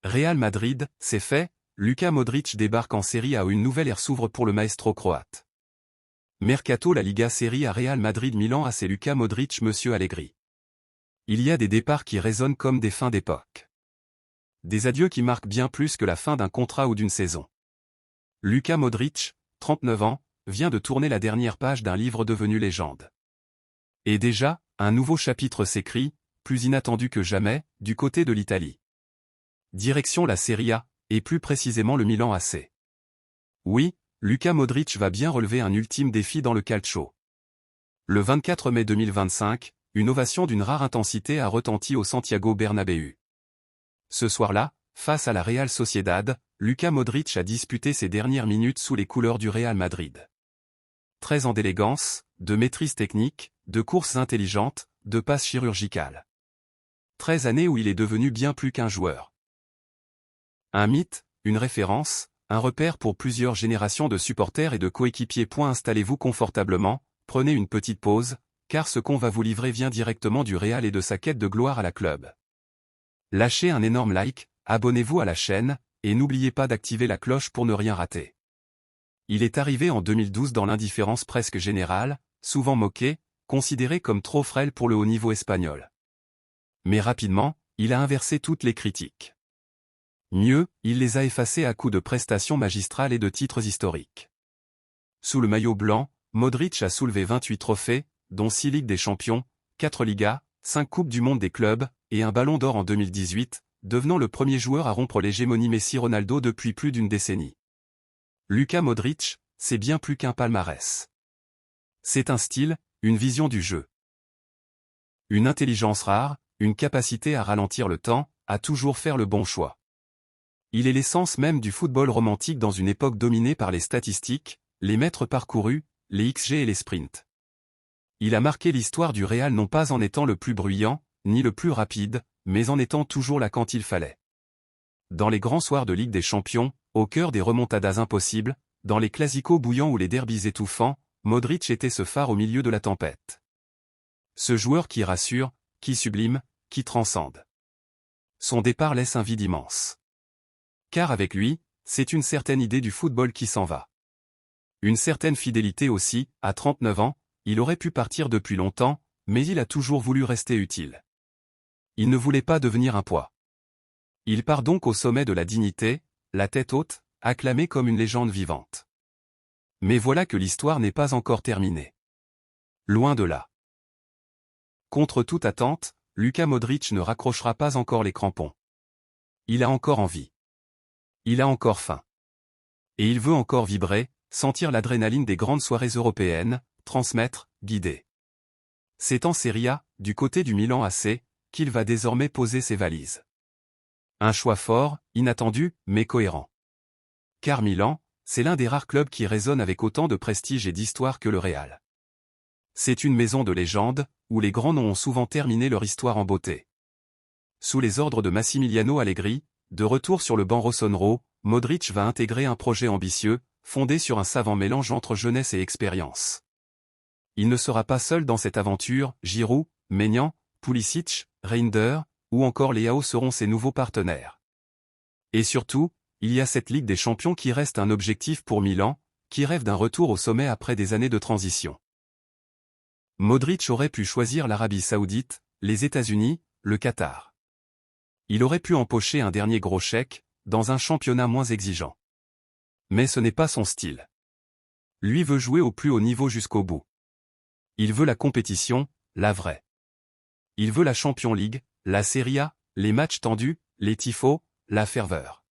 Real Madrid, c'est fait, Luka Modric débarque en Serie A où une nouvelle ère s'ouvre pour le maestro croate. Mercato La Liga Serie A Real Madrid Milan AC Luka Modric Monsieur Allegri. Il y a des départs qui résonnent comme des fins d'époque. Des adieux qui marquent bien plus que la fin d'un contrat ou d'une saison. Luka Modric, 39 ans, vient de tourner la dernière page d'un livre devenu légende. Et déjà, un nouveau chapitre s'écrit, plus inattendu que jamais, du côté de l'Italie. Direction la Serie A, et plus précisément le Milan AC. Oui, Luka Modric va bien relever un ultime défi dans le calcio. Le 24 mai 2025, une ovation d'une rare intensité a retenti au Santiago Bernabéu. Ce soir-là, face à la Real Sociedad, Luka Modric a disputé ses dernières minutes sous les couleurs du Real Madrid. 13 ans d'élégance, de maîtrise technique, de courses intelligentes, de passes chirurgicales. 13 années où il est devenu bien plus qu'un joueur. Un mythe, une référence, un repère pour plusieurs générations de supporters et de coéquipiers. Installez-vous confortablement, prenez une petite pause, car ce qu'on va vous livrer vient directement du Real et de sa quête de gloire à la club. Lâchez un énorme like, abonnez-vous à la chaîne, et n'oubliez pas d'activer la cloche pour ne rien rater. Il est arrivé en 2012 dans l'indifférence presque générale, souvent moqué, considéré comme trop frêle pour le haut niveau espagnol. Mais rapidement, il a inversé toutes les critiques. Mieux, il les a effacées à coups de prestations magistrales et de titres historiques. Sous le maillot blanc, Modric a soulevé 28 trophées, dont 6 Ligues des Champions, 4 Ligas, 5 Coupes du Monde des clubs, et un Ballon d'Or en 2018, devenant le premier joueur à rompre l'hégémonie Messi-Ronaldo depuis plus d'une décennie. Luka Modric, c'est bien plus qu'un palmarès. C'est un style, une vision du jeu. Une intelligence rare, une capacité à ralentir le temps, à toujours faire le bon choix. Il est l'essence même du football romantique dans une époque dominée par les statistiques, les mètres parcourus, les XG et les sprints. Il a marqué l'histoire du Real non pas en étant le plus bruyant, ni le plus rapide, mais en étant toujours là quand il fallait. Dans les grands soirs de Ligue des Champions, au cœur des remontadas impossibles, dans les clasicos bouillants ou les derbys étouffants, Modric était ce phare au milieu de la tempête. Ce joueur qui rassure, qui sublime, qui transcende. Son départ laisse un vide immense. Car avec lui, c'est une certaine idée du football qui s'en va. Une certaine fidélité aussi, à 39 ans, il aurait pu partir depuis longtemps, mais il a toujours voulu rester utile. Il ne voulait pas devenir un poids. Il part donc au sommet de la dignité, la tête haute, acclamé comme une légende vivante. Mais voilà que l'histoire n'est pas encore terminée. Loin de là. Contre toute attente, Luka Modric ne raccrochera pas encore les crampons. Il a encore envie. Il a encore faim. Et il veut encore vibrer, sentir l'adrénaline des grandes soirées européennes, transmettre, guider. C'est en Serie A, du côté du Milan AC, qu'il va désormais poser ses valises. Un choix fort, inattendu, mais cohérent. Car Milan, c'est l'un des rares clubs qui résonne avec autant de prestige et d'histoire que le Real. C'est une maison de légende, où les grands noms ont souvent terminé leur histoire en beauté. Sous les ordres de Massimiliano Allegri, de retour sur le banc rossonero, Modric va intégrer un projet ambitieux, fondé sur un savant mélange entre jeunesse et expérience. Il ne sera pas seul dans cette aventure, Giroud, Maignan, Pulisic, Reinders, ou encore Leao seront ses nouveaux partenaires. Et surtout, il y a cette Ligue des Champions qui reste un objectif pour Milan, qui rêve d'un retour au sommet après des années de transition. Modric aurait pu choisir l'Arabie Saoudite, les États-Unis, le Qatar. Il aurait pu empocher un dernier gros chèque, dans un championnat moins exigeant. Mais ce n'est pas son style. Lui veut jouer au plus haut niveau jusqu'au bout. Il veut la compétition, la vraie. Il veut la Champions League, la Serie A, les matchs tendus, les tifos, la ferveur.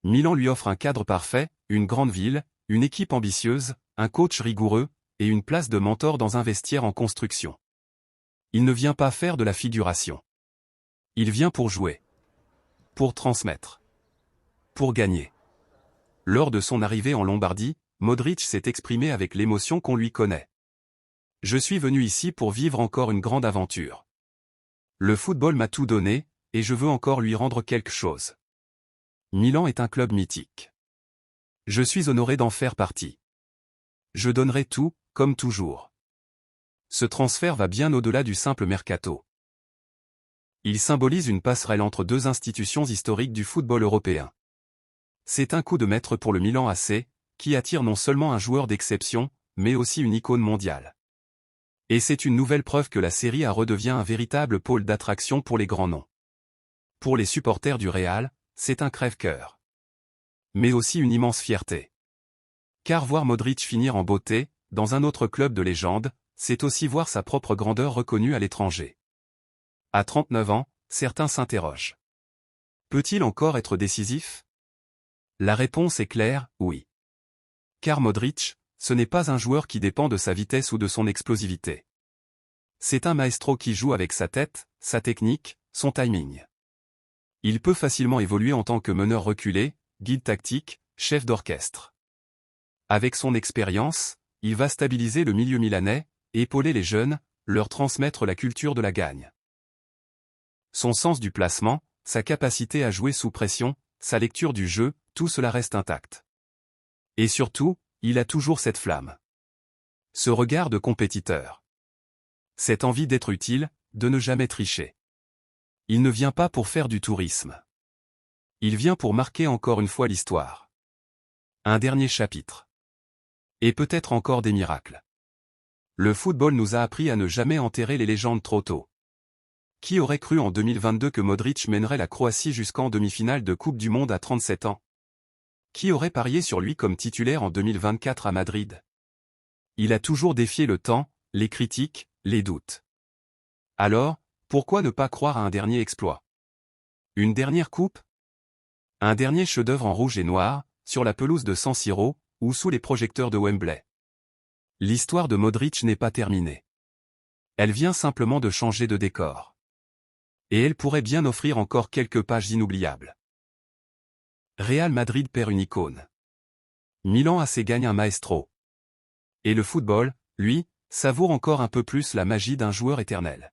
Milan lui offre un cadre parfait, une grande ville, une équipe ambitieuse, un coach rigoureux, et une place de mentor dans un vestiaire en construction. Il ne vient pas faire de la figuration. Il vient pour jouer. Pour transmettre. Pour gagner. Lors de son arrivée en Lombardie, Modric s'est exprimé avec l'émotion qu'on lui connaît. Je suis venu ici pour vivre encore une grande aventure. Le football m'a tout donné, et je veux encore lui rendre quelque chose. Milan est un club mythique. Je suis honoré d'en faire partie. Je donnerai tout, comme toujours. Ce transfert va bien au-delà du simple mercato. Il symbolise une passerelle entre deux institutions historiques du football européen. C'est un coup de maître pour le Milan AC, qui attire non seulement un joueur d'exception, mais aussi une icône mondiale. Et c'est une nouvelle preuve que la Serie A redevient un véritable pôle d'attraction pour les grands noms. Pour les supporters du Real, c'est un crève-cœur. Mais aussi une immense fierté. Car voir Modric finir en beauté, dans un autre club de légende, c'est aussi voir sa propre grandeur reconnue à l'étranger. À 39 ans, certains s'interrogent. Peut-il encore être décisif? La réponse est claire, oui. Car Modric, ce n'est pas un joueur qui dépend de sa vitesse ou de son explosivité. C'est un maestro qui joue avec sa tête, sa technique, son timing. Il peut facilement évoluer en tant que meneur reculé, guide tactique, chef d'orchestre. Avec son expérience, il va stabiliser le milieu milanais, épauler les jeunes, leur transmettre la culture de la gagne. Son sens du placement, sa capacité à jouer sous pression, sa lecture du jeu, tout cela reste intact. Et surtout, il a toujours cette flamme. Ce regard de compétiteur. Cette envie d'être utile, de ne jamais tricher. Il ne vient pas pour faire du tourisme. Il vient pour marquer encore une fois l'histoire. Un dernier chapitre. Et peut-être encore des miracles. Le football nous a appris à ne jamais enterrer les légendes trop tôt. Qui aurait cru en 2022 que Modric mènerait la Croatie jusqu'en demi-finale de Coupe du Monde à 37 ans? Qui aurait parié sur lui comme titulaire en 2024 à Madrid? Il a toujours défié le temps, les critiques, les doutes. Alors, pourquoi ne pas croire à un dernier exploit? Une dernière coupe? Un dernier chef-d'œuvre en rouge et noir, sur la pelouse de San Siro, ou sous les projecteurs de Wembley? L'histoire de Modric n'est pas terminée. Elle vient simplement de changer de décor. Et elle pourrait bien offrir encore quelques pages inoubliables. Real Madrid perd une icône. Milan AC gagne un maestro. Et le football, lui, savoure encore un peu plus la magie d'un joueur éternel.